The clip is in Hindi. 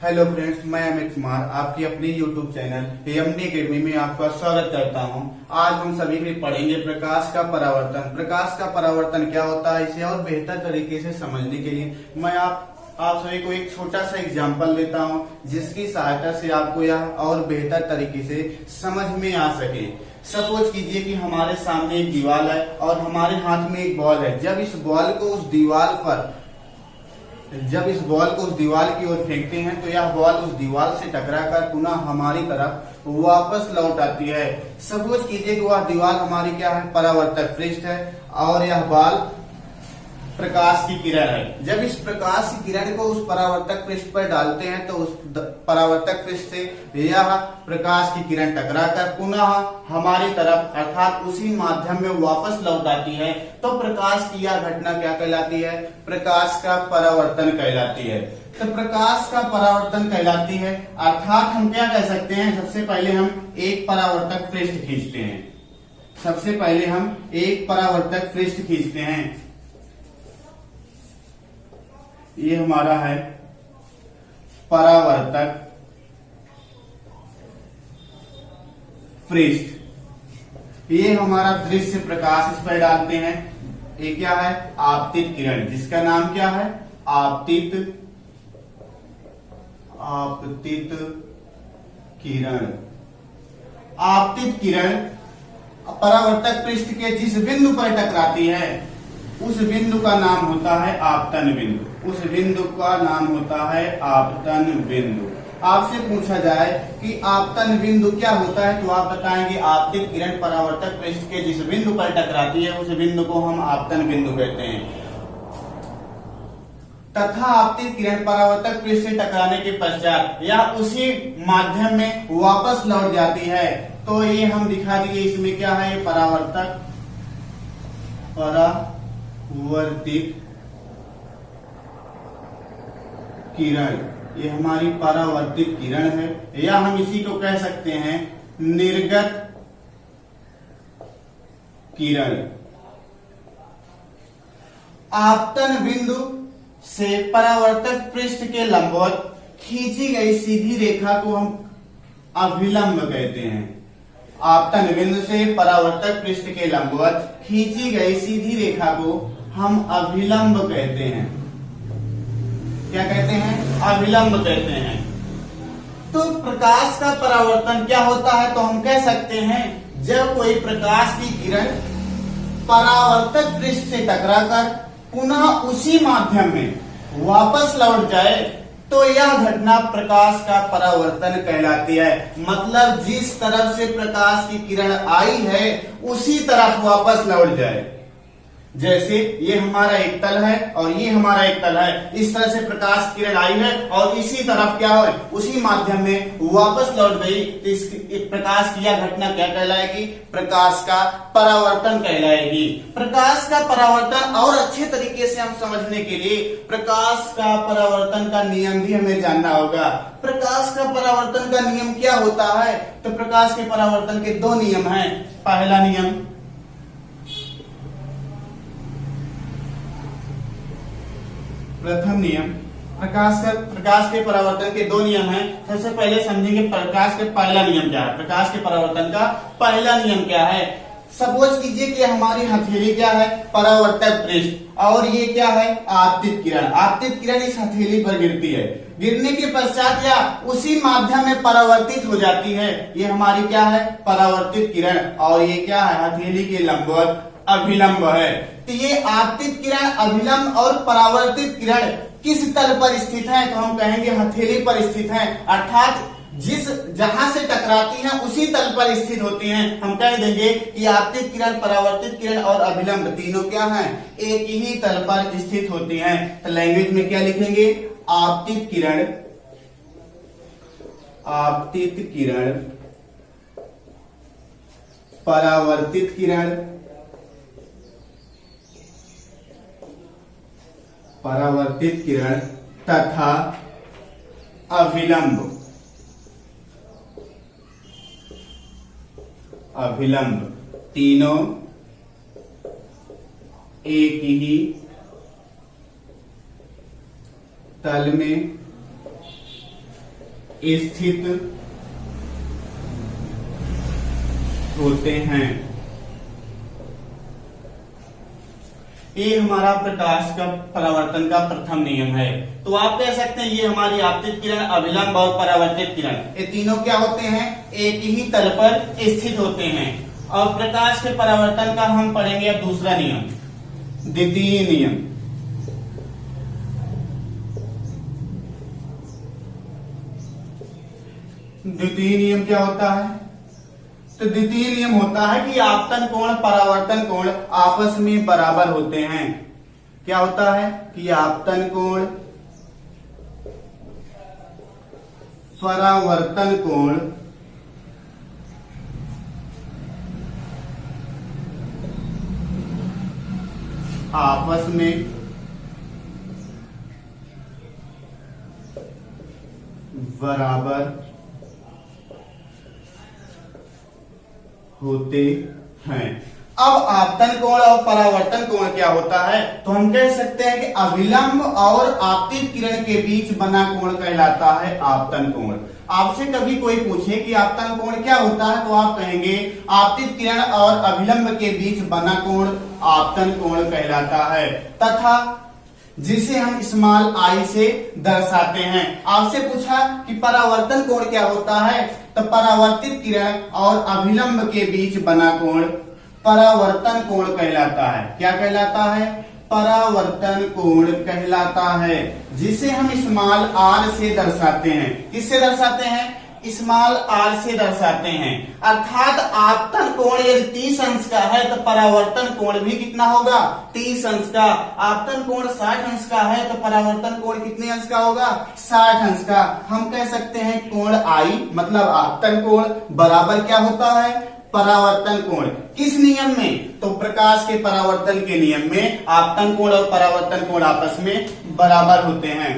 हेलो फ्रेंड्स, मैं अमित कुमार आपकी अपनी यूट्यूब चैनल यमनी अकेडमी में आपका स्वागत करता हूं। आज हम सभी भी पढ़ेंगे प्रकाश का परावर्तन। प्रकाश का परावर्तन क्या होता है, इसे और बेहतर तरीके से समझने के लिए मैं आप सभी को एक छोटा सा एग्जाम्पल देता हूं, जिसकी सहायता से आपको यह और बेहतर तरीके से समझ में आ सके। सपोज कीजिए कि हमारे सामने एक दीवार है और हमारे हाथ में एक बॉल है। जब इस बॉल को उस दीवार की ओर फेंकते हैं तो यह बॉल उस दीवार से टकराकर पुनः हमारी तरफ वापस लौट आती है। सपोज कीजिए कि वह दीवार हमारी क्या है, परावर्तक पृष्ठ है और यह बॉल प्रकाश की किरण है। जब इस प्रकाश की किरण को उस परावर्तक पृष्ठ पर डालते हैं तो उस परावर्तक पृष्ठ से यह प्रकाश की किरण टकराकर पुनः हमारी तरफ अर्थात उसी माध्यम में वापस लौट आती है। तो प्रकाश की यह घटना क्या कहलाती है? प्रकाश का परावर्तन कहलाती है। तो प्रकाश का परावर्तन कहलाती है, अर्थात हम क्या कह सकते हैं, सबसे पहले हम एक परावर्तक पृष्ठ खींचते हैं। ये हमारा है परावर्तक पृष्ठ। ये हमारा दृश्य प्रकाश इस पर डालते हैं। ये क्या है? आपतित किरण, जिसका नाम क्या है? आपतित किरण। आपतित किरण परावर्तक पृष्ठ के जिस बिंदु पर टकराती है उस बिंदु का नाम होता है आपतन बिंदु। आपसे पूछा जाए कि आपतन बिंदु क्या होता है तो आप बताएंगे आपतित किरण परावर्तक पृष्ठ के जिस बिंदु पर टकराती है उस बिंदु को हम आपतन बिंदु कहते हैं। तथा आपतित किरण परावर्तक पृष्ठ से टकराने के पश्चात या उसी माध्यम में वापस लौट जाती है। तो ये हम दिखा दिए, इसमें क्या है? ये परावर्तित किरण, ये हमारी परावर्तित किरण है, या हम इसी को कह सकते हैं निर्गत किरण। आपतन बिंदु से परावर्तक पृष्ठ के लंबवत खींची गई सीधी रेखा को हम अभिलंब कहते हैं। आपतन बिंदु से परावर्तक पृष्ठ के लंबवत खींची गई सीधी रेखा को हम अभिलंब कहते हैं। क्या कहते हैं? अभिलंब कहते हैं। तो प्रकाश का परावर्तन क्या होता है? तो हम कह सकते हैं जब कोई प्रकाश की किरण परावर्तक पृष्ठ से टकराकर पुनः उसी माध्यम में वापस लौट जाए तो यह घटना प्रकाश का परावर्तन कहलाती है। मतलब जिस तरफ से प्रकाश की किरण आई है उसी तरफ वापस लौट जाए। जैसे ये हमारा एक तल है और ये हमारा एक तल है, इस तरह से प्रकाश की किरण आई है और इसी तरफ क्या है, उसी माध्यम में वापस लौट गई, तो इस प्रकाश की यह घटना क्या कहलाएगी? प्रकाश का परावर्तन कहलाएगी। प्रकाश का परावर्तन और अच्छे तरीके से हम समझने के लिए प्रकाश का परावर्तन का नियम भी हमें जानना होगा। प्रकाश का परावर्तन का नियम क्या होता है? तो प्रकाश के परावर्तन के दो नियम हैं। पहला नियम, प्रथम नियम, प्रकाश के परावर्तन के दो नियम हैं। सबसे पहले समझेंगे प्रकाश के पहला नियम क्या है। प्रकाश के परावर्तन का पहला नियम क्या है? सपोज कीजिए कि हमारी हथेली क्या है? परावर्तक पृष्ठ, और ये क्या है? आपतित किरण। आपतित किरण इस हथेली पर गिरती है, गिरने के पश्चात या उसी माध्यम में परावर्तित हो जाती है। ये हमारी क्या है? परावर्तित किरण, और ये क्या है? हथेली के लंबवत अभिलंब है। तो ये आपतित किरण, अभिलंब और परावर्तित किरण किस तल पर स्थित है? तो हम कहेंगे हथेली पर स्थित है, अर्थात जहां से टकराती हैं उसी तल पर स्थित होती हैं। हम कह देंगे कि आपतित किरण, परावर्तित किरण और अभिलंब तीनों क्या हैं? एक ही तल पर स्थित होती हैं। तो लैंग्वेज में क्या लिखेंगे? आपतित किरण, परावर्तित किरण, तथा अभिलंब तीनों एक ही तल में स्थित होते हैं। ये हमारा प्रकाश का परावर्तन का प्रथम नियम है। तो आप कह सकते हैं ये हमारी आपतित किरण, अभिलंब और परावर्तित किरण, ये तीनों क्या होते हैं, एक ही तल पर स्थित होते हैं। और प्रकाश के परावर्तन का हम पढ़ेंगे अब दूसरा नियम, द्वितीय नियम। द्वितीय नियम क्या होता है? तो द्वितीय नियम होता है कि आपतन कोण परावर्तन कोण आपस में बराबर होते हैं। क्या होता है कि आपतन कोण परावर्तन कोण आपस में बराबर होते हैं। अब आपतन कोण और परावर्तन कोण क्या होता है? तो हम कह सकते हैं कि अभिलंब और आपतित किरण के बीच बना कोण कहलाता है आपतन कोण। आपसे कभी कोई पूछे कि आपतन कोण क्या होता है, तो आप कहेंगे आपतित किरण और अभिलंब के बीच बना कोण आपतन कोण कहलाता है, तथा जिसे हम स्मॉल आई से दर्शाते हैं। आपसे पूछा कि परावर्तन कोण क्या होता है, तो परावर्तित किरण और अभिलंब के बीच बना कोण परावर्तन कोण कहलाता है। क्या कहलाता है? परावर्तन कोण कहलाता है, जिसे हम स्मॉल आर से दर्शाते हैं। किससे दर्शाते हैं? स्मॉल आर से दर्शाते हैं। अर्थात आपतन कोण यदि 30 अंश का है तो परावर्तन कोण भी कितना होगा? 30 अंश का। आपतन कोण 60 अंश का है तो परावर्तन कोण कितने अंश का होगा? 60 अंश का। हम कह सकते हैं कोण आई मतलब आपतन कोण बराबर क्या होता है? परावर्तन कोण। किस नियम में? तो प्रकाश के परावर्तन के नियम में आपतन कोण और परावर्तन कोण आपस में बराबर होते हैं।